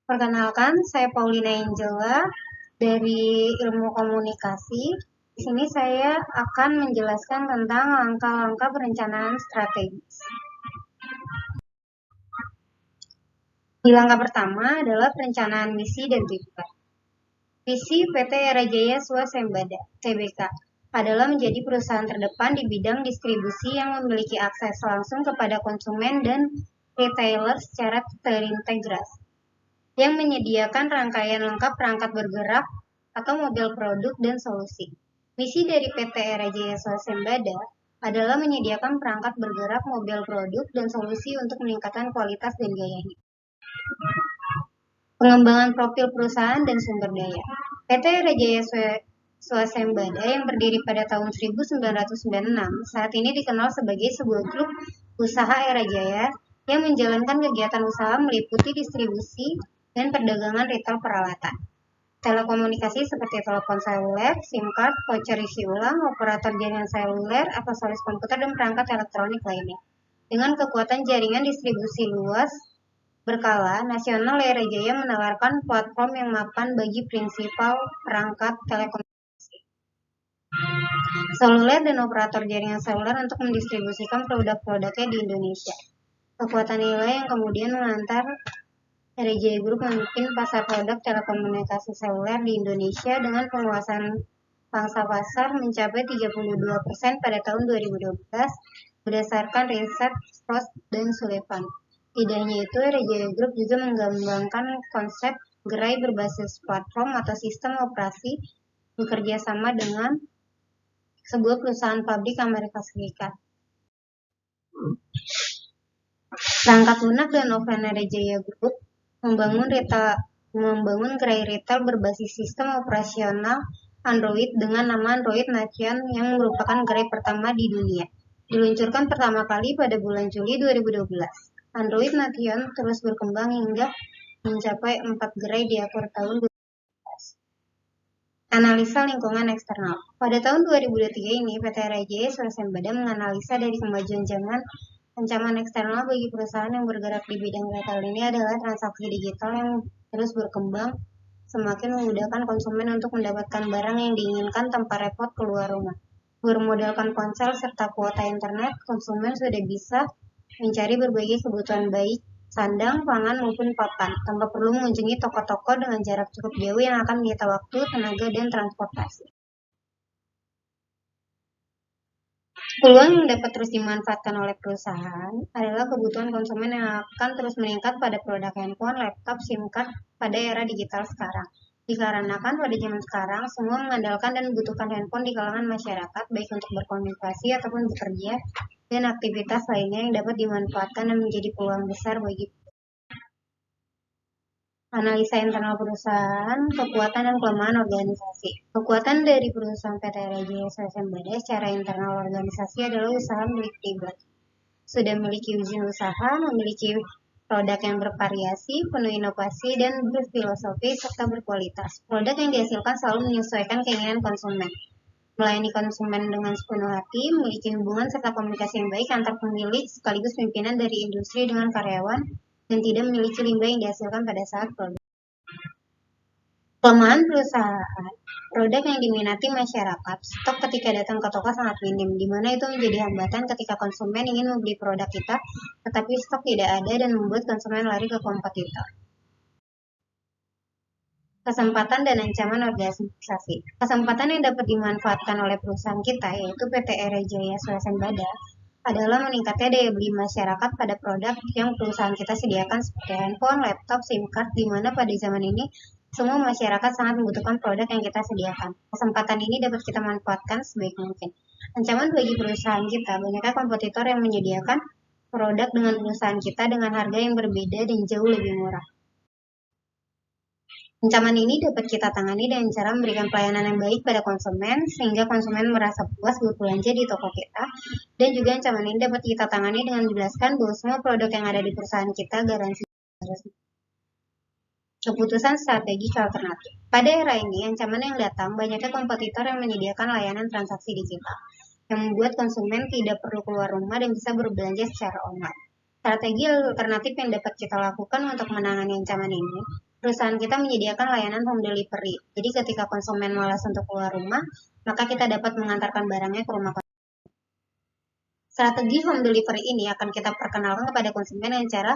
Perkenalkan, saya Paulina Angela dari Ilmu Komunikasi. Di sini saya akan menjelaskan tentang langkah-langkah perencanaan strategis. Di langkah pertama adalah perencanaan misi dan tujuan. Visi PT Era Jaya Swasembada (Tbk) adalah menjadi perusahaan terdepan di bidang distribusi yang memiliki akses langsung kepada konsumen dan retailer secara terintegrasi, yang menyediakan rangkaian lengkap perangkat bergerak atau model produk dan solusi. Misi dari PT Era Jaya Swasembada adalah menyediakan perangkat bergerak, mobil produk, dan solusi untuk meningkatkan kualitas dan gaya hidup. Pengembangan profil perusahaan dan sumber daya. PT Era Jaya Swasembada yang berdiri pada tahun 1996 saat ini dikenal sebagai sebuah grup usaha Era Jaya yang menjalankan kegiatan usaha meliputi distribusi dan perdagangan retail peralatan telekomunikasi seperti telepon seluler, SIM card, voucher isi ulang, operator jaringan seluler, aksesoris komputer, dan perangkat elektronik lainnya. Dengan kekuatan jaringan distribusi luas berkala, nasional, Era Jaya menawarkan platform yang mapan bagi prinsipal perangkat telekomunikasi seluler dan operator jaringan seluler untuk mendistribusikan produk-produknya di Indonesia. Kekuatan nilai yang kemudian mengantar Era Jaya Group memimpin pasar produk telekomunikasi seluler di Indonesia dengan penguasaan pangsa pasar mencapai 32% pada tahun 2012 berdasarkan riset Frost dan Sullivan. Tidak hanya itu, Era Jaya Group juga mengembangkan konsep gerai berbasis platform atau sistem operasi bekerja sama dengan sebuah perusahaan pabrik Amerika Serikat. Perangkat lunak dan offline Era Jaya Group membangun gerai retail berbasis sistem operasional Android dengan nama Android Nation yang merupakan gerai pertama di dunia. Diluncurkan pertama kali pada bulan Juli 2012. Android Nation terus berkembang hingga mencapai 4 gerai di akhir tahun 2012. Analisa lingkungan eksternal. Pada tahun 2023 ini, PT Era Jaya Swasembada menganalisa dari kemajuan zaman. Ancaman eksternal bagi perusahaan yang bergerak di bidang retail ini adalah transaksi digital yang terus berkembang, semakin memudahkan konsumen untuk mendapatkan barang yang diinginkan tanpa repot keluar rumah. Bermodalkan ponsel serta kuota internet, konsumen sudah bisa mencari berbagai kebutuhan baik sandang, pangan maupun papan, tanpa perlu mengunjungi toko-toko dengan jarak cukup jauh yang akan menyita waktu, tenaga, dan transportasi. Peluang yang dapat terus dimanfaatkan oleh perusahaan adalah kebutuhan konsumen yang akan terus meningkat pada produk handphone, laptop, SIM card pada era digital sekarang. Dikarenakan pada zaman sekarang, semua mengandalkan dan membutuhkan handphone di kalangan masyarakat, baik untuk berkomunikasi ataupun bekerja, dan aktivitas lainnya yang dapat dimanfaatkan dan menjadi peluang besar bagi analisa internal perusahaan, kekuatan dan kelemahan organisasi. Kekuatan dari perusahaan PT Era Jaya Swasembada secara internal organisasi adalah usaha milik pribadi. Sudah memiliki izin usaha, memiliki produk yang bervariasi, penuh inovasi, dan berfilosofi serta berkualitas. Produk yang dihasilkan selalu menyesuaikan keinginan konsumen, melayani konsumen dengan sepenuh hati, memiliki hubungan serta komunikasi yang baik antar pemilik sekaligus pimpinan dari industri dengan karyawan, dan tidak memiliki limbah yang dihasilkan pada saat produk. Kelemahan perusahaan, produk yang diminati masyarakat, stok ketika datang ke toko sangat minim, di mana itu menjadi hambatan ketika konsumen ingin membeli produk kita, tetapi stok tidak ada dan membuat konsumen lari ke kompetitor. Kesempatan dan ancaman organisasi. Kesempatan yang dapat dimanfaatkan oleh perusahaan kita, yaitu PT Era Jaya Swasembada, adalah meningkatnya daya beli masyarakat pada produk yang perusahaan kita sediakan seperti handphone, laptop, SIM card, di mana pada zaman ini semua masyarakat sangat membutuhkan produk yang kita sediakan. Kesempatan ini dapat kita manfaatkan sebaik mungkin. Ancaman bagi perusahaan kita, banyaknya kompetitor yang menyediakan produk dengan perusahaan kita dengan harga yang berbeda dan jauh lebih murah. Ancaman ini dapat kita tangani dengan cara memberikan pelayanan yang baik pada konsumen, sehingga konsumen merasa puas berbelanja di toko kita. Dan juga ancaman ini dapat kita tangani dengan menjelaskan bahwa semua produk yang ada di perusahaan kita garansi resmi. Keputusan strategis alternatif. Pada era ini, ancaman yang datang banyaknya kompetitor yang menyediakan layanan transaksi digital, yang membuat konsumen tidak perlu keluar rumah dan bisa berbelanja secara online. Strategi alternatif yang dapat kita lakukan untuk menangani ancaman ini perusahaan kita menyediakan layanan home delivery. Jadi ketika konsumen malas untuk keluar rumah, maka kita dapat mengantarkan barangnya ke rumah konsumen. Strategi home delivery ini akan kita perkenalkan kepada konsumen dengan cara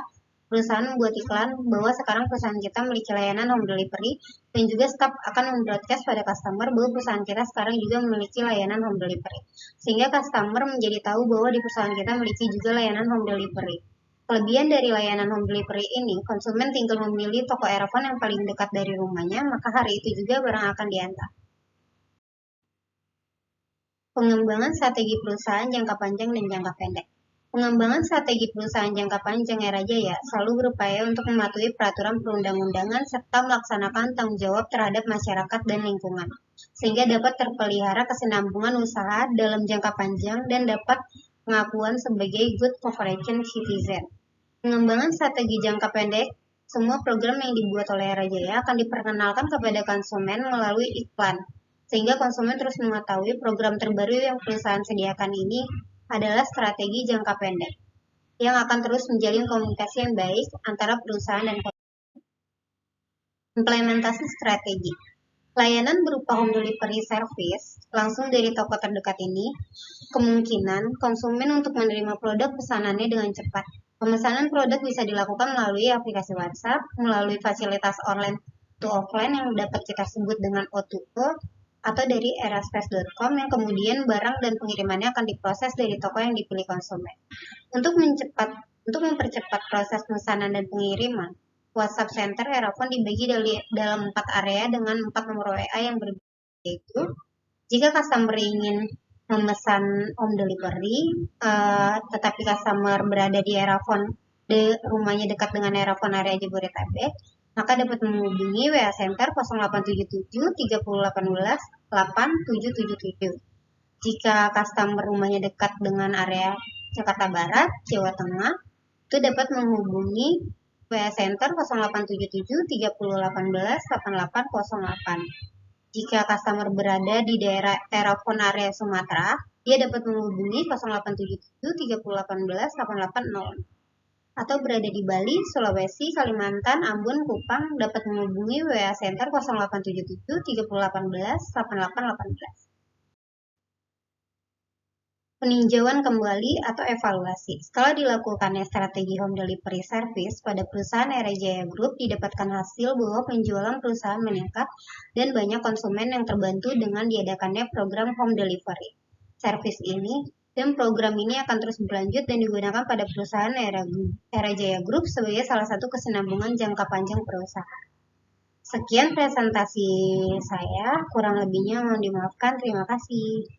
perusahaan membuat iklan bahwa sekarang perusahaan kita memiliki layanan home delivery, dan juga staf akan membroadcast pada customer bahwa perusahaan kita sekarang juga memiliki layanan home delivery. Sehingga customer menjadi tahu bahwa di perusahaan kita memiliki juga layanan home delivery. Kelebihan dari layanan home delivery ini, konsumen tinggal memilih toko Erafon yang paling dekat dari rumahnya, maka hari itu juga barang akan diantar. Pengembangan strategi perusahaan jangka panjang dan jangka pendek. Pengembangan strategi perusahaan jangka panjang Era Jaya selalu berupaya untuk mematuhi peraturan perundang-undangan serta melaksanakan tanggung jawab terhadap masyarakat dan lingkungan, sehingga dapat terpelihara kesinambungan usaha dalam jangka panjang dan dapat pengakuan sebagai good corporation citizen. Pengembangan strategi jangka pendek, semua program yang dibuat oleh Era Jaya akan diperkenalkan kepada konsumen melalui iklan, sehingga konsumen terus mengetahui program terbaru yang perusahaan sediakan ini adalah strategi jangka pendek, yang akan terus menjalin komunikasi yang baik antara perusahaan dan konsumen. Implementasi strategi. Layanan berupa home delivery service langsung dari toko terdekat ini, kemungkinan konsumen untuk menerima produk pesanannya dengan cepat. Pemesanan produk bisa dilakukan melalui aplikasi WhatsApp, melalui fasilitas online to offline yang dapat kita sebut dengan O2O, atau dari eraspace.com yang kemudian barang dan pengirimannya akan diproses dari toko yang dipilih konsumen. Untuk mempercepat proses pemesanan dan pengiriman, WhatsApp Center Erafon dibagi dalam 4 area dengan 4 nomor WA yang berbeda, yaitu jika customer ingin memesan home delivery, tetapi customer berada di Erafon, rumahnya dekat dengan Erafon area Jabodetabek, maka dapat menghubungi WA Center 0877 3018 8777. Jika customer rumahnya dekat dengan area Jakarta Barat, Jawa Tengah, itu dapat menghubungi WA Center 0877 3018 8808. Jika customer berada di daerah Erafon area Sumatera, dia dapat menghubungi 0877 3018 8806. Atau berada di Bali, Sulawesi, Kalimantan, Ambon, Kupang, dapat menghubungi WA Center 0877 3018 8818. Peninjauan kembali atau evaluasi. Setelah dilakukannya strategi home delivery service pada perusahaan Era Jaya Group, didapatkan hasil bahwa penjualan perusahaan meningkat dan banyak konsumen yang terbantu dengan diadakannya program home delivery service ini, dan program ini akan terus berlanjut dan digunakan pada perusahaan Era Jaya Group sebagai salah satu kesinambungan jangka panjang perusahaan. Sekian presentasi saya, kurang lebihnya mohon dimaafkan. Terima kasih.